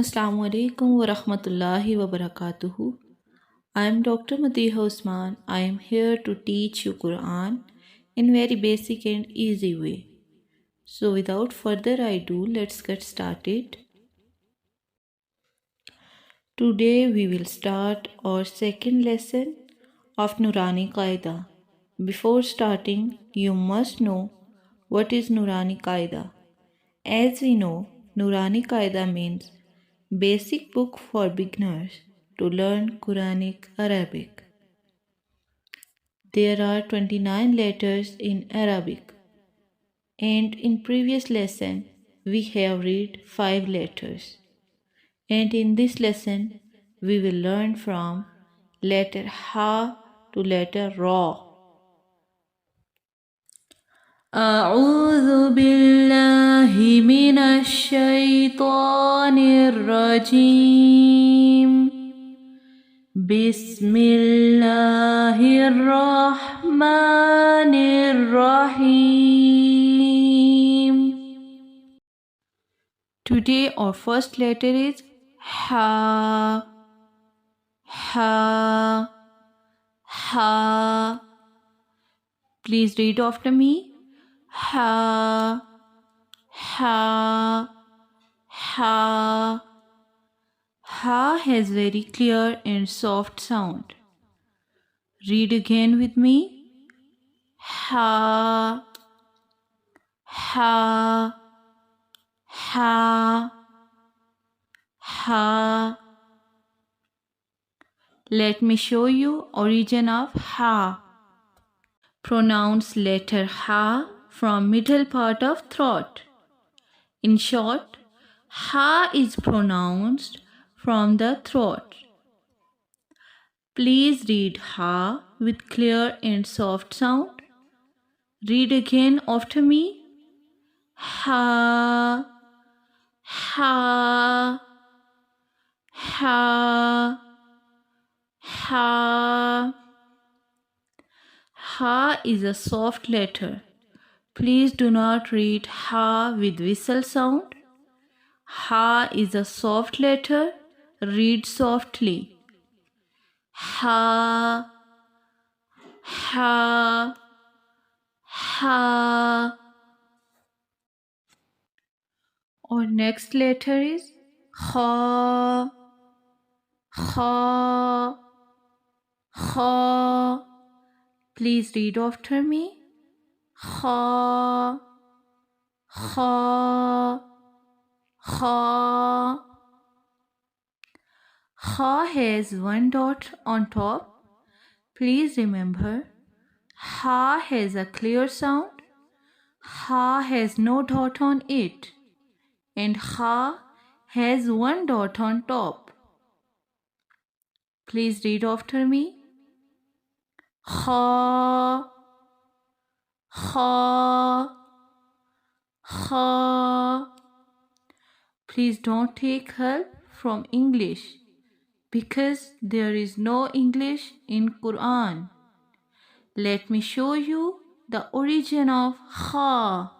Assalamu alaikum wa rahmatullahi wa barakatuhu. I am Dr. Madiha Usman. I am here to teach you Quran in very basic and easy way. So without further ado, let's get started. Today we will start our second lesson of noorani Qaida. Before starting, you must know what is noorani Qaida. As we know, noorani Qaida means basic book for beginners to learn Quranic Arabic. There are 29 letters in Arabic, and in previous lesson we have read 5 letters. And in this lesson we will learn from letter Ha to letter Ra. أعوذ بالله من الشيطان الرجيم بسم الله الرحمن الرحيم. Today our first letter is Ha. Ha. Ha. Please read after me. Ha. Ha. Ha. Ha has very clear and soft sound. Read again with me. Ha. Ha. Ha. Ha. Let me show you origin of Ha. Pronounce letter Ha from middle part of throat. In short, Ha is pronounced from the throat. Please read Ha with clear and soft sound. Read again after me. Ha. Ha. Ha. Ha. Ha is a soft letter. Please do not read Ha with whistle sound. Ha is a soft letter. Read softly. Ha. Ha. Ha. Our next letter is Kha. Kha. Kha. Please read after me. Kha. Kha. Kha. Kha has one dot on top. Please remember, Ha has a clear sound. Ha has no dot on it. And Ha has one dot on top. Please read after me. Kha. Kha. Kha. Please don't take help from English because there is no English in Quran. Let me show you the origin of Kha.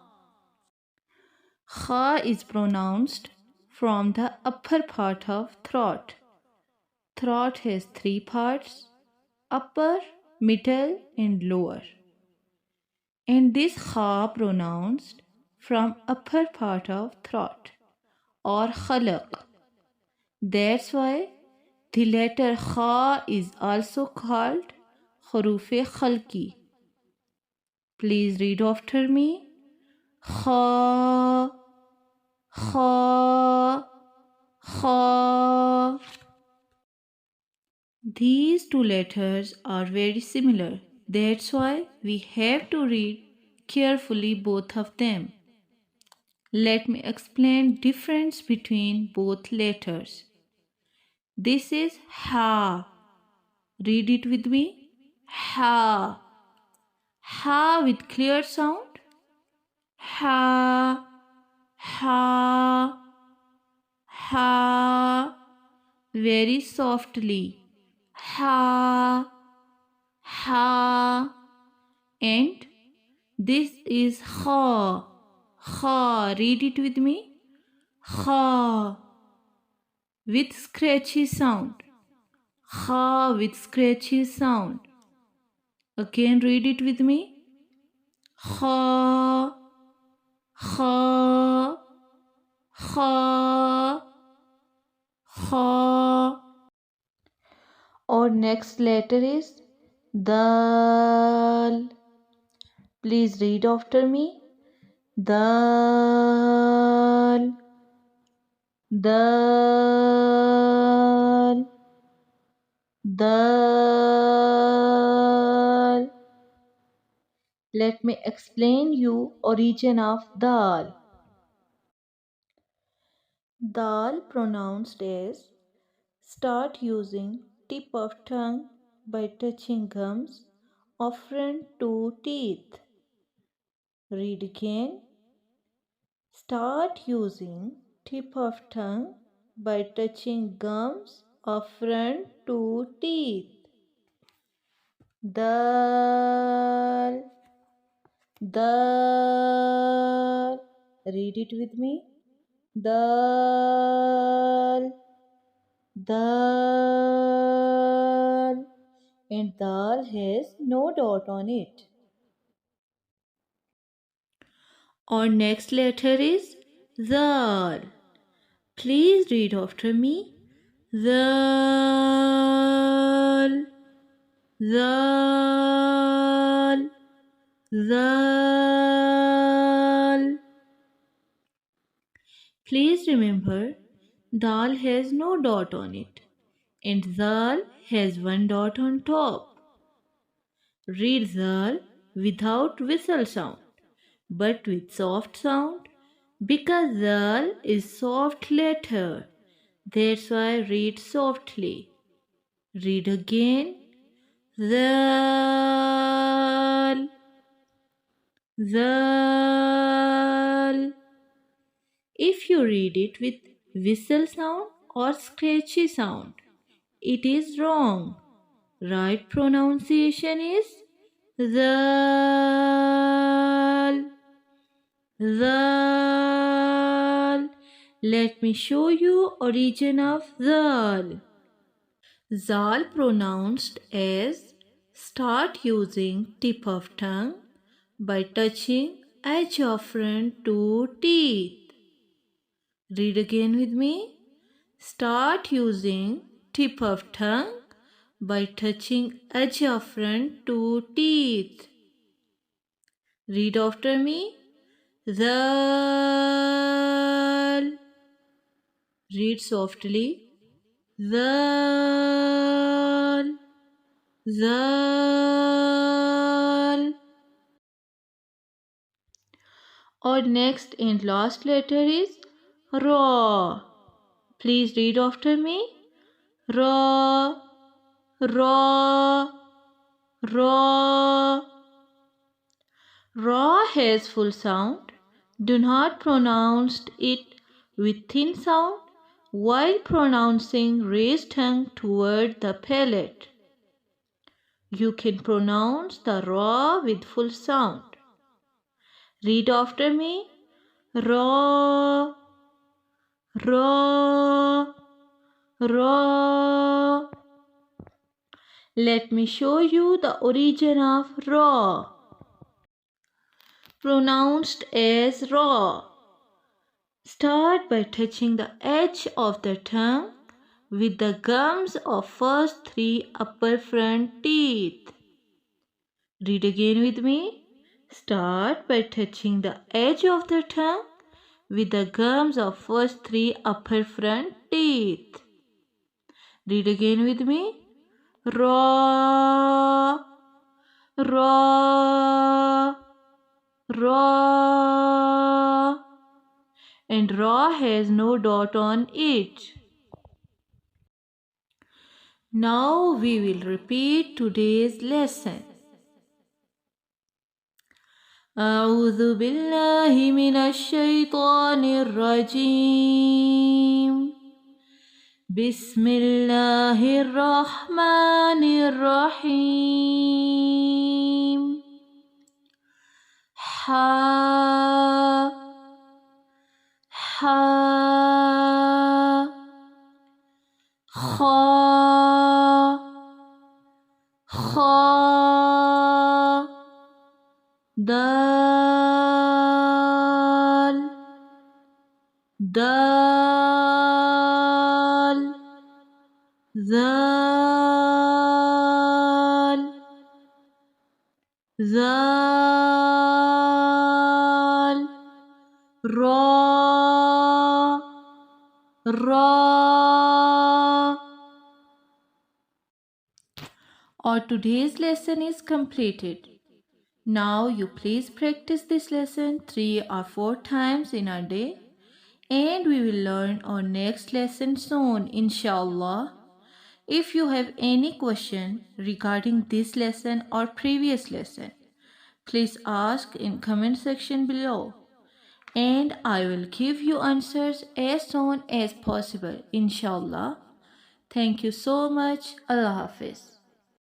Kha is pronounced from the upper part of throat. Throat has 3 parts: upper, middle and lower. And this Kha pronounced from upper part of throat or khalaq. That's why the letter Kha is also called Khurufe Khalki. Please read after me. Kha. Kha. Kha. These two letters are very similar. That's why we have to read carefully both of them. Let me explain difference between both letters. This is Ha. Read it with me. Ha. Ha with clear sound. Ha. Ha. Ha. Very softly. Ha. Ha. And this is Kha. Kha. Read it with me. Kha. with scratchy sound. Ha with scratchy sound. Again read it with me. Ha, ha, ha, ha. Our next letter is dal. Please read after me. Dal, dal, dal. Let me explain you origin of dal. Dal pronounced as start using tip of tongue by touching gums of front two teeth. Read again. Start using tip of tongue by touching gums of front two teeth. Dal, dal. Read it with me. Dal, dal. And dal has no dot on it. Our next letter is zal. Please read after me. Zal, zal, zal. Please remember, dal has no dot on it and zal has one dot on top. Read zal without whistle sound but with soft sound because zal is soft letter. That's why read softly. Read again. Zal, zal. If you read it with whistle sound or scratchy sound, it is wrong. Right pronunciation is zal, zal. Let me show you origin of zal. Zal pronounced as start using tip of tongue by touching edge of front two teeth. Read again with me. Start using tip of tongue by touching edge of front two teeth. Read after me. Zal. Read softly. Zal, zal. Our next and last letter is ra. Please read after me. Ra, ra, ra. Ra has full sound. Do not pronounce it with thin sound while pronouncing raised tongue toward the palate. You can pronounce the ra with full sound. Read after me. Ra, ra, ra. Let me show you the origin of ra. Pronounced as ra. Start by touching the edge of the tongue with the gums of first three upper front teeth. Read again with me. Start by touching the edge of the tongue with the gums of first three upper front teeth. Read again with me. Ra, ra, ra. And ra has no dot on it. Now we will repeat today's lesson. أعوذ بالله من الشيطان الرجيم بسم الله الرحمن الرحيم حا حا kha, kha, dal, dal, zal, zal, ra, ra. Our today's lesson is completed. Now you please practice this lesson 3 or 4 times in a day, and we will learn our next lesson soon, inshallah. If you have any question regarding this lesson or previous lesson, please ask in comment section below, and I will give you answers as soon as possible, inshallah. Thank you so much. Allah Hafiz.